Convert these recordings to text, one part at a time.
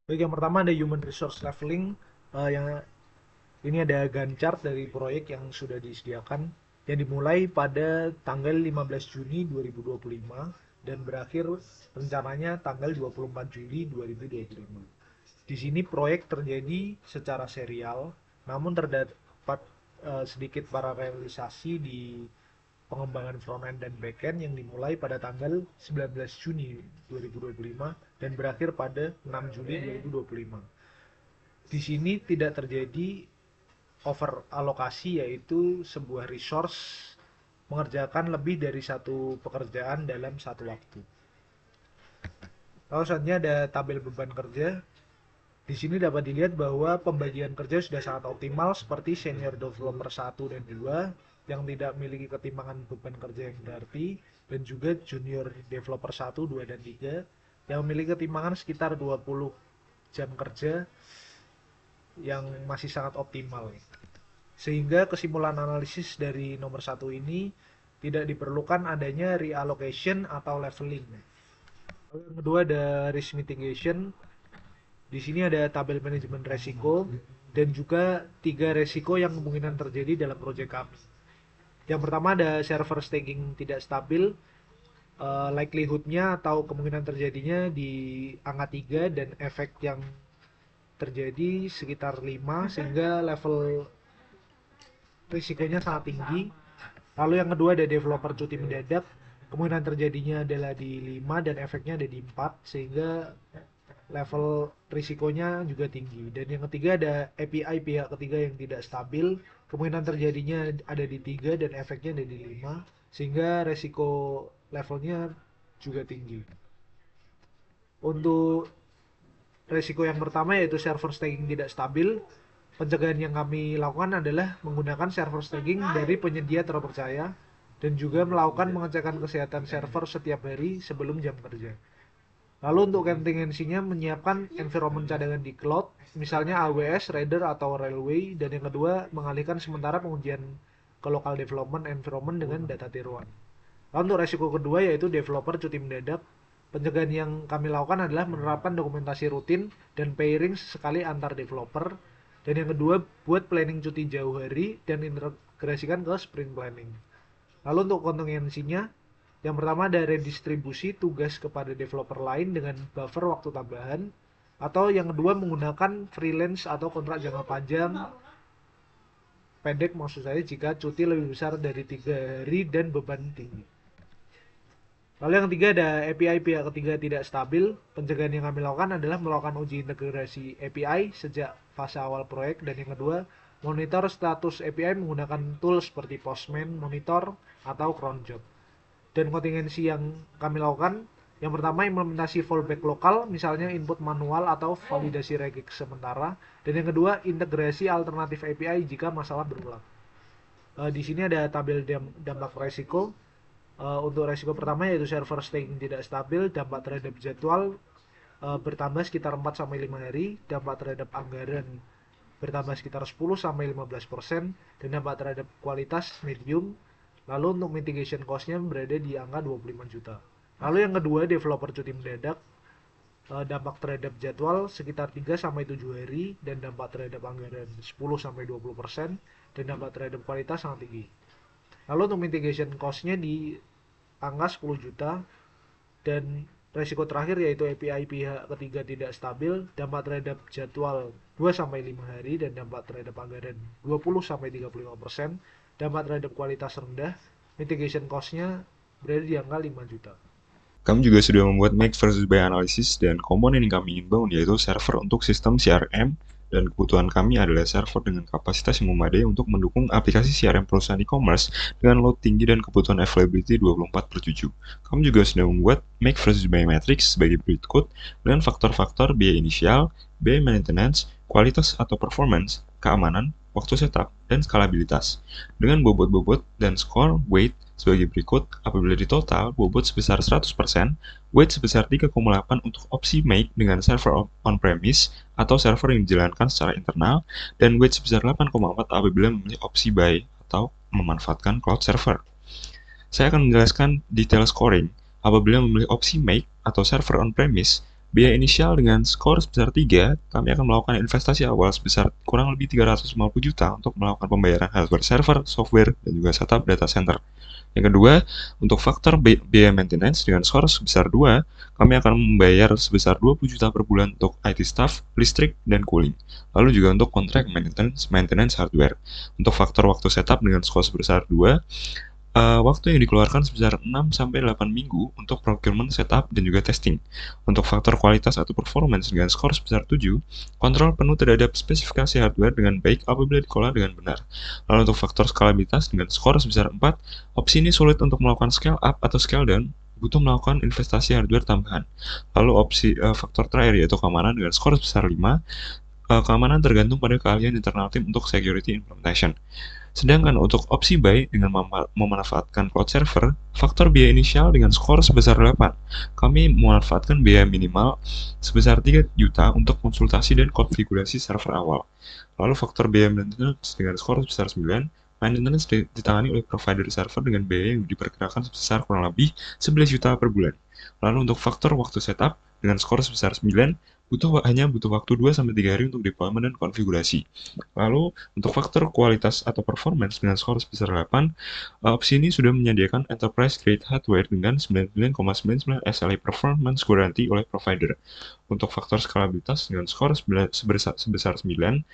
Baik, yang pertama ada human resource leveling, yang ini ada Gantt chart dari proyek yang sudah disediakan yang dimulai pada tanggal 15 Juni 2025 dan berakhir rencananya tanggal 24 Juli 2025. Di sini proyek terjadi secara serial, namun terdapat sedikit paralelisasi di pengembangan frontend dan backend yang dimulai pada tanggal 19 Juni 2025 dan berakhir pada 6 Juli 2025. Di sini tidak terjadi over alokasi, yaitu sebuah resource mengerjakan lebih dari satu pekerjaan dalam satu waktu. Lalu selanjutnya ada tabel beban kerja. Di sini dapat dilihat bahwa pembagian kerja sudah sangat optimal seperti senior developer 1 dan 2 yang tidak memiliki ketimpangan beban kerja yang berarti, dan juga junior developer 1, 2, dan 3 yang memiliki ketimpangan sekitar 20 jam kerja yang masih sangat optimal. Sehingga kesimpulan analisis dari nomor satu ini tidak diperlukan adanya reallocation atau leveling. Yang kedua ada risk mitigation. Di sini ada tabel manajemen resiko dan juga tiga resiko yang kemungkinan terjadi dalam proyek kami. Yang pertama ada server staging tidak stabil, likelihoodnya atau kemungkinan terjadinya di angka 3 dan efek yang terjadi sekitar 5 sehingga level risikonya sangat tinggi. Lalu yang kedua ada developer cuti mendadak, kemungkinan terjadinya adalah di 5 dan efeknya ada di 4 sehingga level risikonya juga tinggi. Dan yang ketiga ada API pihak ketiga yang tidak stabil, kemungkinan terjadinya ada di 3 dan efeknya ada di 5 sehingga resiko levelnya juga tinggi. Untuk resiko yang pertama yaitu server staging tidak stabil, pencegahan yang kami lakukan adalah menggunakan server staging dari penyedia terpercaya dan juga melakukan pengecekan kesehatan server setiap hari sebelum jam kerja. Lalu untuk contingency-nya menyiapkan environment cadangan di cloud, misalnya AWS, Radar, atau Railway. Dan yang kedua, mengalihkan sementara pengujian ke local development environment dengan data tiruan. Lalu untuk resiko kedua yaitu developer cuti mendadak. Pencegahan yang kami lakukan adalah menerapkan dokumentasi rutin dan pairing sekali antar developer. Dan yang kedua, buat planning cuti jauh hari dan integrasikan ke sprint planning. Lalu untuk kontingensinya, yang pertama ada redistribusi tugas kepada developer lain dengan buffer waktu tambahan. Atau yang kedua menggunakan freelance atau kontrak jangka panjang pendek maksud saya jika cuti lebih besar dari 3 hari dan beban tinggi. Lalu yang ketiga ada API pihak ketiga tidak stabil. Pencegahan yang kami lakukan adalah melakukan uji integrasi API sejak fase awal proyek. Dan yang kedua, monitor status API menggunakan tools seperti Postman, Monitor, atau Cronjob. Dan kontingensi yang kami lakukan, yang pertama implementasi fallback lokal, misalnya input manual atau validasi regex sementara. Dan yang kedua, integrasi alternatif API jika masalah berulang. Di sini ada tabel dampak resiko. Untuk resiko pertama yaitu server staging tidak stabil, dampak terhadap jadwal bertambah sekitar 4-5 hari, dampak terhadap anggaran bertambah sekitar 10-15%, dan dampak terhadap kualitas medium. Lalu untuk mitigation cost-nya berada di angka 25 juta. Lalu yang kedua, developer cuti mendadak, dampak terhadap jadwal sekitar 3-7 hari, dan dampak terhadap anggaran 10-20%, dan dampak terhadap kualitas sangat tinggi. Lalu untuk mitigation cost-nya di angka 10 juta. Dan resiko terakhir yaitu API pihak ketiga tidak stabil, dampak terhadap jadwal 2-5 hari, dan dampak terhadap anggaran 20-35%, dampak terhadap kualitas rendah. Mitigation cost-nya berada di angka 5 juta. Kami juga sudah membuat make versus buy analysis dan komponen yang kami ingin bangun yaitu server untuk sistem CRM, dan kebutuhan kami adalah server dengan kapasitas yang memadai untuk mendukung aplikasi CRM perusahaan e-commerce dengan load tinggi dan kebutuhan availability 24/7. Kami juga sudah membuat make versus buy matrix sebagai berikut dengan faktor-faktor biaya inisial, biaya maintenance, kualitas atau performance, keamanan, waktu setup, dan skalabilitas. Dengan bobot-bobot dan score weight sebagai berikut, apabila di total bobot sebesar 100%, weight sebesar 3,8 untuk opsi make dengan server on-premise atau server yang dijalankan secara internal, dan weight sebesar 8,4 apabila memilih opsi buy atau memanfaatkan cloud server. Saya akan menjelaskan detail scoring apabila memilih opsi make atau server on-premise. Biaya inisial dengan skor sebesar 3, kami akan melakukan investasi awal sebesar kurang lebih 350 juta untuk melakukan pembayaran hardware server, software, dan juga setup data center. Yang kedua, untuk faktor biaya maintenance dengan skor sebesar 2, kami akan membayar sebesar 20 juta per bulan untuk IT staff, listrik, dan cooling. Lalu juga untuk kontrak maintenance hardware. Untuk faktor waktu setup dengan skor sebesar 2, waktu yang dikeluarkan sebesar 6-8 minggu untuk procurement, setup, dan juga testing. Untuk faktor kualitas atau performance dengan skor sebesar 7, kontrol penuh terhadap spesifikasi hardware dengan baik apabila dikelola dengan benar. Lalu untuk faktor skalabilitas dengan skor sebesar 4, opsi ini sulit untuk melakukan scale up atau scale down, butuh melakukan investasi hardware tambahan. Lalu opsi faktor terakhir yaitu keamanan dengan skor sebesar 5, keamanan tergantung pada keahlian internal tim untuk security implementation. Sedangkan untuk opsi buy dengan memanfaatkan cloud server, faktor biaya inisial dengan skor sebesar 8. Kami memanfaatkan biaya minimal sebesar 3 juta untuk konsultasi dan konfigurasi server awal. Lalu faktor biaya maintenance dengan skor sebesar 9, maintenance ditangani oleh provider server dengan biaya yang diperkirakan sebesar kurang lebih 11 juta per bulan. Lalu untuk faktor waktu setup dengan skor sebesar 9, hanya butuh waktu 2-3 hari untuk deployment dan konfigurasi. Lalu untuk faktor kualitas atau performance dengan skor sebesar 8, opsi ini sudah menyediakan enterprise grade hardware dengan 99,99 SLA performance guarantee oleh provider. Untuk faktor skalabilitas dengan skor sebesar 9,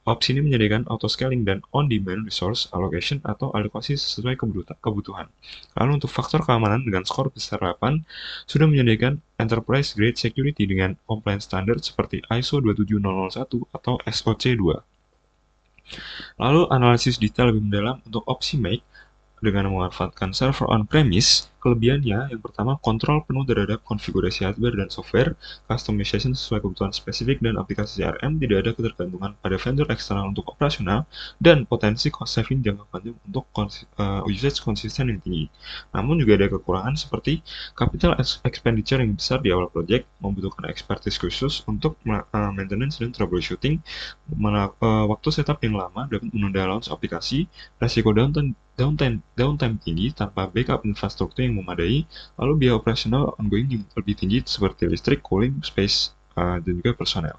opsi ini menyediakan auto-scaling dan on-demand resource allocation atau alokasi sesuai kebutuhan. Lalu untuk faktor keamanan dengan skor besar 8, sudah menyediakan enterprise grade security dengan compliance standard seperti ISO 27001 atau SOC 2. Lalu analisis detail lebih mendalam untuk opsi make dengan memanfaatkan server on-premise, kelebihannya yang pertama kontrol penuh terhadap konfigurasi hardware dan software, customization sesuai kebutuhan spesifik dan aplikasi CRM, tidak ada ketergantungan pada vendor eksternal untuk operasional, dan potensi cost saving jangka panjang untuk usage konsisten yang tinggi. Namun juga ada kekurangan seperti capital expenditure yang besar di awal project, membutuhkan expertise khusus untuk maintenance dan troubleshooting, waktu setup yang lama dapat menunda launch aplikasi, resiko downtime tinggi tanpa backup infrastruktur yang memadai, lalu biaya operasional ongoing yang lebih tinggi seperti listrik, cooling, space, dan juga personel.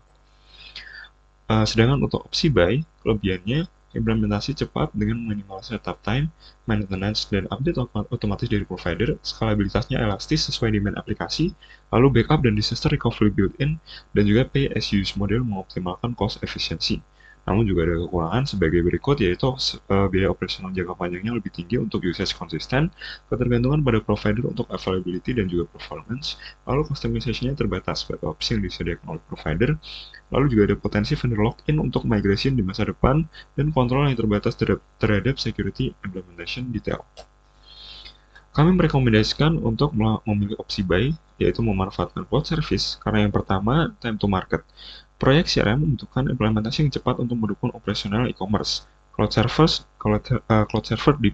Sedangkan untuk opsi buy, kelebihannya implementasi cepat dengan minimal setup time, maintenance, dan update otomatis dari provider, skalabilitasnya elastis sesuai demand aplikasi, lalu backup dan disaster recovery built-in, dan juga pay as you use model mengoptimalkan cost efficiency. Namun juga ada kekurangan sebagai berikut, yaitu biaya operasional jangka panjangnya lebih tinggi untuk usage konsisten, ketergantungan pada provider untuk availability dan juga performance, lalu customization-nya terbatas pada opsi yang disediakan oleh provider, lalu juga ada potensi vendor lock-in untuk migration di masa depan, dan kontrol yang terbatas terhadap security implementation detail. Kami merekomendasikan untuk memilih opsi buy, yaitu memanfaatkan cloud service, karena yang pertama, time to market. Proyek CRM membutuhkan implementasi yang cepat untuk mendukung operasional e-commerce. Cloud server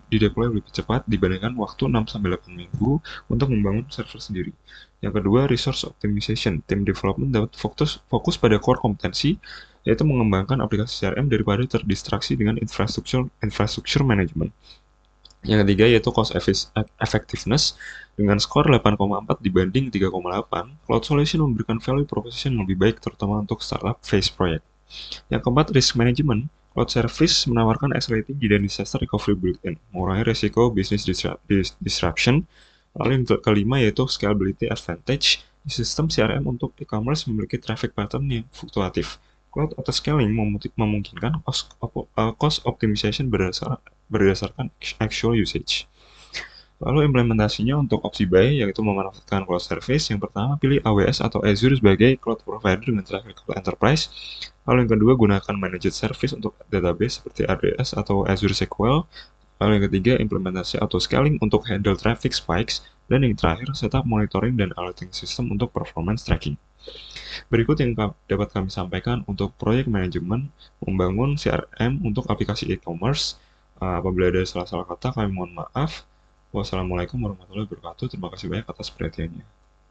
dideploy lebih cepat dibandingkan waktu 6-8 minggu untuk membangun server sendiri. Yang kedua, resource optimization. Tim development dapat fokus pada core kompetensi, yaitu mengembangkan aplikasi CRM daripada terdistraksi dengan infrastruktur management. Yang ketiga yaitu cost effectiveness. Dengan skor 8,4 dibanding 3,8, Cloud Solution memberikan value proposition yang lebih baik terutama untuk startup phase project. Yang keempat, risk management. Cloud Service menawarkan SLA tinggi dan disaster recovery built-in, mengurangi risiko business disruption. Lalu yang kelima yaitu scalability advantage. Sistem CRM untuk e-commerce memiliki traffic pattern yang fluktuatif. Cloud auto scaling memungkinkan cost optimization berdasarkan actual usage. Lalu implementasinya untuk opsi buy yaitu memanfaatkan cloud service. Yang pertama, pilih AWS atau Azure sebagai cloud provider dengan traffic enterprise. Lalu yang kedua, gunakan managed service untuk database seperti AWS atau Azure SQL. Lalu yang ketiga, implementasi auto scaling untuk handle traffic spikes. Dan yang terakhir, setup monitoring dan alerting system untuk performance tracking. Berikut yang dapat kami sampaikan untuk proyek manajemen membangun CRM untuk aplikasi e-commerce. Apabila ada salah-salah kata, kami mohon maaf. Wassalamualaikum warahmatullahi wabarakatuh. Terima kasih banyak atas perhatiannya.